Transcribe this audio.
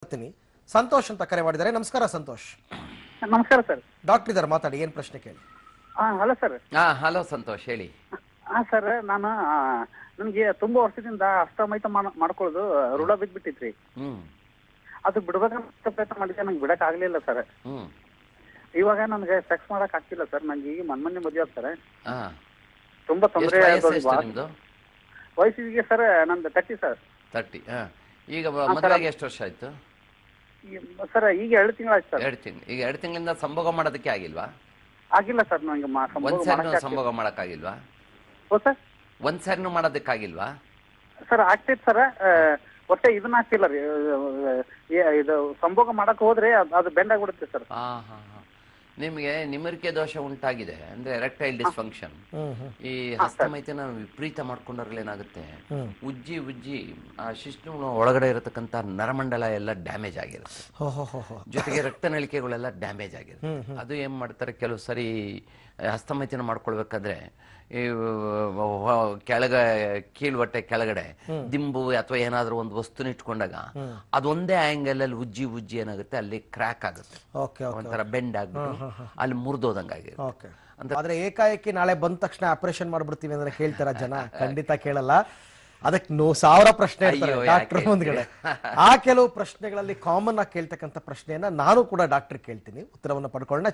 ಬರ್ತೀನಿ. ಸಂತೋಷ್ ಅಂತ ಕರೆ ಮಾಡಿದ್ದಾರೆ. ನಮಸ್ಕಾರ ಸಂತೋಷ್. ನಮಸ್ಕಾರ ಸರ್. ಡಾಕ್ಟರ್ ಇದ್ದಾರೆ, ಮಾತಾಡಿ, ಏನ್ ಪ್ರಶ್ನೆ ಕೇಳಿ. Hello sir. ಹಲೋ ಸಂತೋಷ್, ಹೇಳಿ. ಸರ್, ನಾನು ನನಗೆ ತುಂಬಾ ವರ್ಷದಿಂದ ಅಷ್ಟಮೈತ ಮಾಡ್ಕೊಳ್ಳೋದು ರೂಢ ಬಿದ್ಬಿಟ್ಟಿತ್ರಿ. ಅದು ಬಿಡ್ಬೇಕಂತ ಪ್ರಯತ್ನ ಮಾಡಿದ್ರೆ ನಂಗೆ ಬಿಡಕ್ ಆಗ್ಲಿಲ್ಲ ಸರ್. ಇವಾಗ ನನ್ಗೆ ಸೆಕ್ಸ್ ಮಾಡಕ್ ಆಗ್ತಿಲ್ಲ ಸರ್. ನಂಗೆ ಈಗ ಮೊನ್ನೆ ಮದುವೆ ಆದ ಸರ್. ತುಂಬಾ ತೊಂದರೆ. ವಯಸ್ಸಿಗೆ ಸರ್ ನಂದು 30 ಸರ್. 30. ಈಗ ಮದುವೆಗೆ ಎಷ್ಟು ವರ್ಷ ಆಯ್ತು ಸರ್? ಈಗ 2 ತಿಂಗಳಾಯ್ತು ಸರ್. 2 ತಿಂಗಳು. ಈಗ 2 ತಿಂಗಳಿಂದ ಸಂಭೋಗ ಮಾಡೋದಕ್ಕೆ ಆಗಿಲ್ವಾ? ಆಗಿಲ್ಲ ಸರ್. ನಂಗೆ ಸಂಭೋಗ ಮಾಡಕ್ಕಾಗಿಲ್ವಾ? ಸರ್ ಒಂದ್ ಸಾರಿನೂ ಮಾಡೋದಕ್ಕಾಗಿಲ್ವಾ ಸರ್? ಆಗ್ತೈತ್ ಸರ್. ಒಟ್ಟೆ ಇದನ್ನ ಆಗ್ತಿಲ್ಲ ರೀ. ಇದು ಸಂಭೋಗ ಮಾಡಕ್ ಹೋದ್ರೆ ಅದು ಬೆಂಡ್ ಆಗ್ಬಿಡುತ್ತೆ ಸರ್. ನಿಮ್ಗೆ ನಿಮರಿಕೆ ದೋಷ ಉಂಟಾಗಿದೆ ಅಂದ್ರೆ ಎರೆಕ್ಟೈಲ್ ಡಿಸ್ಫಂಕ್ಷನ್. ಈ ಹಸ್ತಮೈಥುನ ವಿಪರೀತ ಮಾಡ್ಕೊಂಡ್ರೆ ಏನಾಗುತ್ತೆ, ಉಜ್ಜಿ ಉಜ್ಜಿ ಆ ಶಿಶ್ನ ಒಳಗಡೆ ಇರತಕ್ಕಂತ ನರಮಂಡಲ ಎಲ್ಲ ಡ್ಯಾಮೇಜ್ ಆಗಿರುತ್ತೆ. ಜೊತೆಗೆ ರಕ್ತನಳಿಕೆಗಳೆಲ್ಲ ಡ್ಯಾಮೇಜ್ ಆಗಿರುತ್ತೆ. ಅದು ಏನ್ ಮಾಡ್ತಾರೆ, ಕೆಲವು ಸರಿ ಹಸ್ತಮೈಥುನ ಮಾಡ್ಕೊಳ್ಬೇಕಾದ್ರೆ ಈ ಕೀಳ್ವಟ್ಟೆ ಕೆಳಗಡೆ ದಿಂಬು ಅಥವಾ ಏನಾದ್ರೂ ಒಂದು ವಸ್ತುನ ಇಟ್ಕೊಂಡಾಗ ಅದೊಂದೇ ಆಂಗಲ್ ಅಲ್ಲಿ ಉಜ್ಜಿ ಉಜ್ಜಿ ಏನಾಗುತ್ತೆ, ಅಲ್ಲಿ ಕ್ರ್ಯಾಕ್ ಆಗುತ್ತೆ, ಒಂಥರ ಬೆಂಡ್ ಆಗ್ಬಿಟ್ಟು ಅಲ್ಲಿ ಮುರಿದೋದಂಗಾಗಿದೆ. ಆದ್ರೆ ಏಕಾಏಕಿ ನಾಳೆ ಬಂದ ತಕ್ಷಣ ಆಪರೇಷನ್ ಮಾಡ್ಬಿಡ್ತೀವಿ ಅಂದ್ರೆ ಕೇಳ್ತಾರ ಜನ? ಖಂಡಿತ ಕೇಳಲ್ಲ. ಅದಕ್ಕೆ 1000 ಪ್ರಶ್ನೆ ಇರ್ತಾರೆ ಡಾಕ್ಟರ್ ಮುಂದ್ಗಡೆ. ಆ ಕೆಲವು ಪ್ರಶ್ನೆಗಳಲ್ಲಿ ಕಾಮನ್ ಆಗಿ ಕೇಳ್ತಕ್ಕಂಥ ಪ್ರಶ್ನೆಯನ್ನ ನಾನು ಕೂಡ ಡಾಕ್ಟರ್ ಕೇಳ್ತೀನಿ, ಉತ್ತರವನ್ನು ಪಡ್ಕೊಳ್ಳೋಣ.